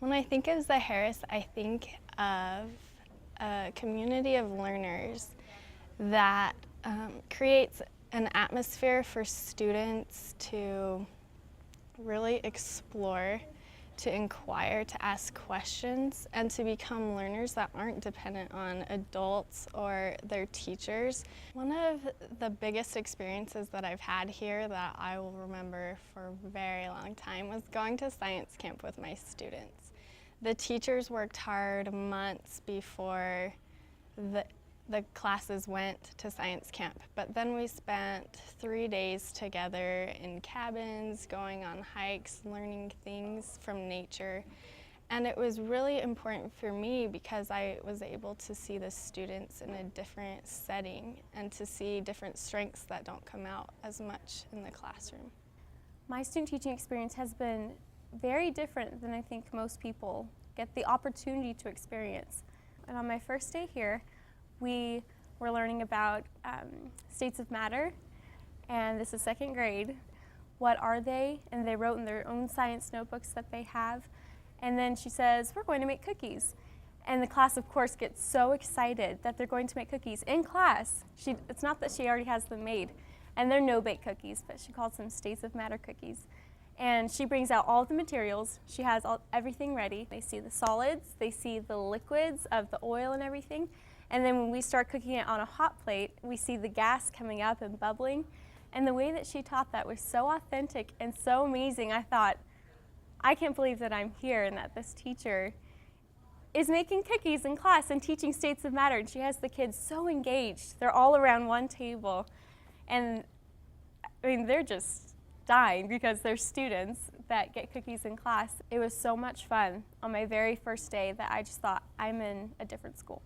When I think of Zaharis, I think of a community of learners that creates an atmosphere for students to really explore, to inquire, to ask questions, and to become learners that aren't dependent on adults or their teachers. One of the biggest experiences that I've had here that I will remember for a very long time was going to science camp with my students. The teachers worked hard months before the classes went to science camp, but then we spent 3 days together in cabins, going on hikes, learning things from nature. And it was really important for me because I was able to see the students in a different setting and to see different strengths that don't come out as much in the classroom. My student teaching experience has been very different than I think most people get the opportunity to experience. And on my first day here, we were learning about states of matter, and this is second grade. What are they? And they wrote in their own science notebooks that they have. And then she says, we're going to make cookies. And the class, of course, gets so excited that they're going to make cookies in class. It's not that she already has them made, and they're no-bake cookies, but she calls them states of matter cookies. And she brings out all of the materials. She has everything ready. They see the solids, they see the liquids of the oil and everything. And then when we start cooking it on a hot plate, we see the gas coming up and bubbling. And the way that she taught that was so authentic and so amazing. I thought, I can't believe that I'm here and that this teacher is making cookies in class and teaching states of matter. And she has the kids so engaged. They're all around one table. And I mean, they're just dying because they're students that get cookies in class. It was so much fun on my very first day that I just thought, I'm in a different school.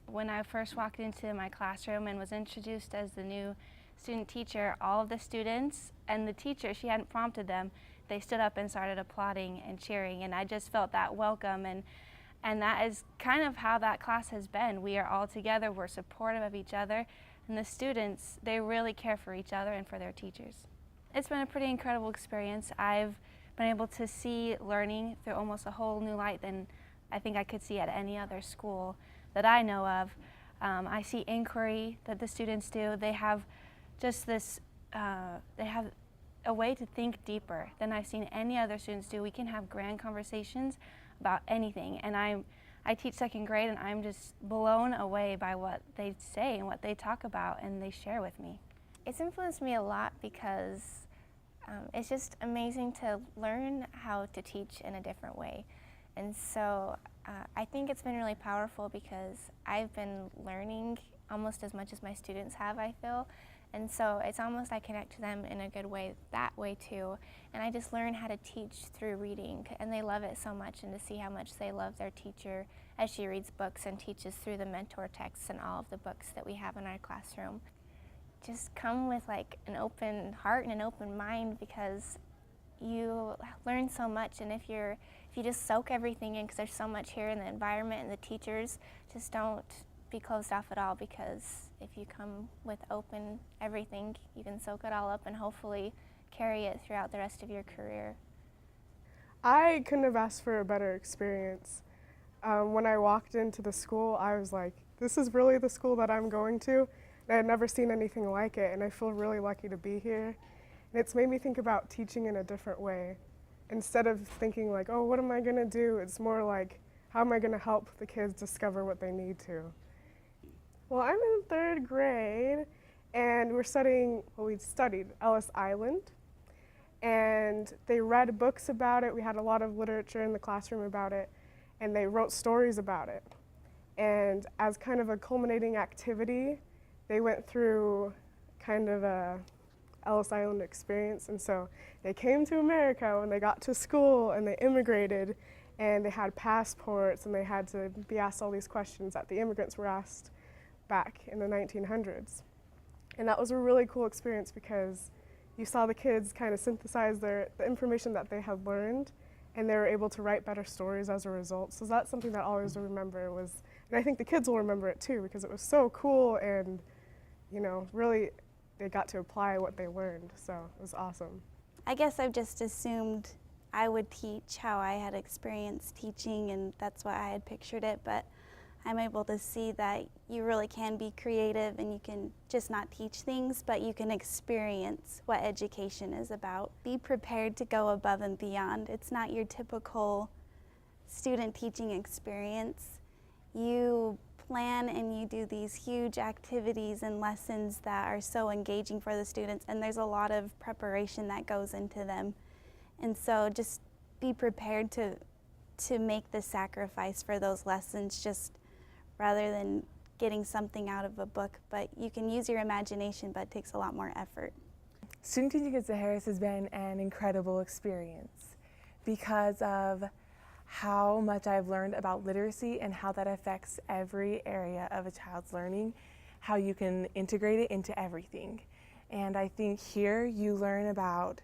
When I first walked into my classroom and was introduced as the new student teacher, all of the students and the teacher, she hadn't prompted them, they stood up and started applauding and cheering, and I just felt that welcome, and that is kind of how that class has been. We are all together, we're supportive of each other, and the students, they really care for each other and for their teachers. It's been a pretty incredible experience. I've been able to see learning through almost a whole new light than I think I could see at any other school that I know of. I see inquiry that the students do. They have just this, they have a way to think deeper than I've seen any other students do. We can have grand conversations about anything, and I teach second grade, and I'm just blown away by what they say and what they talk about and they share with me. It's influenced me a lot because it's just amazing to learn how to teach in a different way. And so I think it's been really powerful because I've been learning almost as much as my students have, I feel. And so it's almost I connect to them in a good way that way too. And I just learn how to teach through reading, and they love it so much, and to see how much they love their teacher as she reads books and teaches through the mentor texts and all of the books that we have in our classroom. Just come with like an open heart and an open mind, because you learn so much, and if you just soak everything in, because there's so much here in the environment and the teachers, just don't be closed off at all, because if you come with open everything, you can soak it all up and hopefully carry it throughout the rest of your career. I couldn't have asked for a better experience. When I walked into the school, I was like, this is really the school that I'm going to. I had never seen anything like it, and I feel really lucky to be here. And it's made me think about teaching in a different way. Instead of thinking like, oh, what am I going to do? It's more like, how am I going to help the kids discover what they need to? Well, I'm in third grade, and we studied Ellis Island. And they read books about it. We had a lot of literature in the classroom about it, and they wrote stories about it. And as kind of a culminating activity, they went through kind of a Ellis Island experience, and so they came to America when they got to school, and they immigrated, and they had passports, and they had to be asked all these questions that the immigrants were asked back in the 1900s. And that was a really cool experience because you saw the kids kind of synthesize the information that they had learned, and they were able to write better stories as a result. So that's something that I always remember and I think the kids will remember it too, because it was so cool, and really they got to apply what they learned, so it was awesome. I guess I've just assumed I would teach how I had experienced teaching, and that's why I had pictured it, but I'm able to see that you really can be creative and you can just not teach things, but you can experience what education is about. Be prepared to go above and beyond. It's not your typical student teaching experience. You plan and you do these huge activities and lessons that are so engaging for the students, and there's a lot of preparation that goes into them. And so just be prepared to make the sacrifice for those lessons, just rather than getting something out of a book. But you can use your imagination, but it takes a lot more effort. Student teaching at Zaharis has been an incredible experience because of how much I've learned about literacy and how that affects every area of a child's learning, how you can integrate it into everything. And I think here you learn about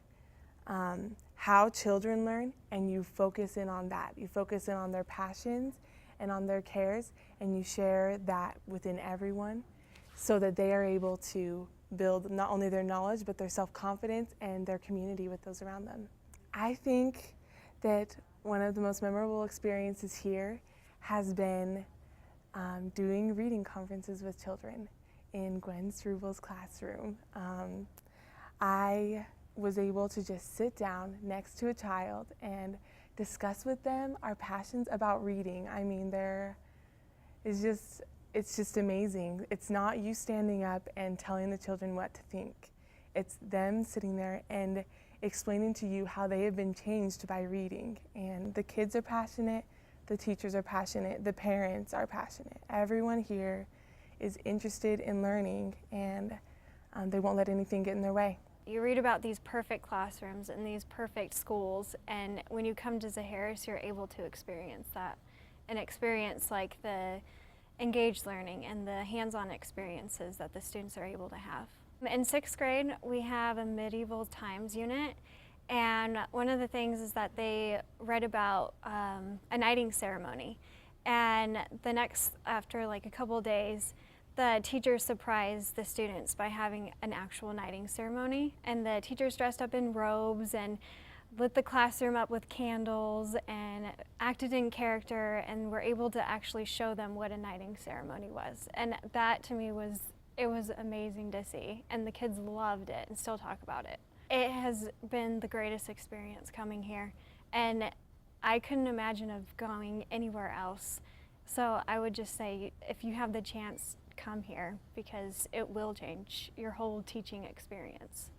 how children learn, and you focus in on that. You focus in on their passions and on their cares, and you share that within everyone so that they are able to build not only their knowledge but their self-confidence and their community with those around them. I think that one of the most memorable experiences here has been doing reading conferences with children in Gwen Struvel's classroom. I was able to just sit down next to a child and discuss with them our passions about reading. I mean, it's just amazing. It's not you standing up and telling the children what to think. It's them sitting there and explaining to you how they have been changed by reading. And the kids are passionate, the teachers are passionate, the parents are passionate. Everyone here is interested in learning, and they won't let anything get in their way. You read about these perfect classrooms and these perfect schools, and when you come to Zaharis, you're able to experience that, and experience like the engaged learning and the hands-on experiences that the students are able to have. In 6th grade, we have a medieval times unit, and one of the things is that they read about a knighting ceremony, and after like a couple days, the teachers surprised the students by having an actual knighting ceremony, and the teachers dressed up in robes and lit the classroom up with candles and acted in character, and were able to actually show them what a knighting ceremony was. And that to me was amazing to see, and the kids loved it and still talk about it. It has been the greatest experience coming here, and I couldn't imagine of going anywhere else. So I would just say, if you have the chance, come here, because it will change your whole teaching experience.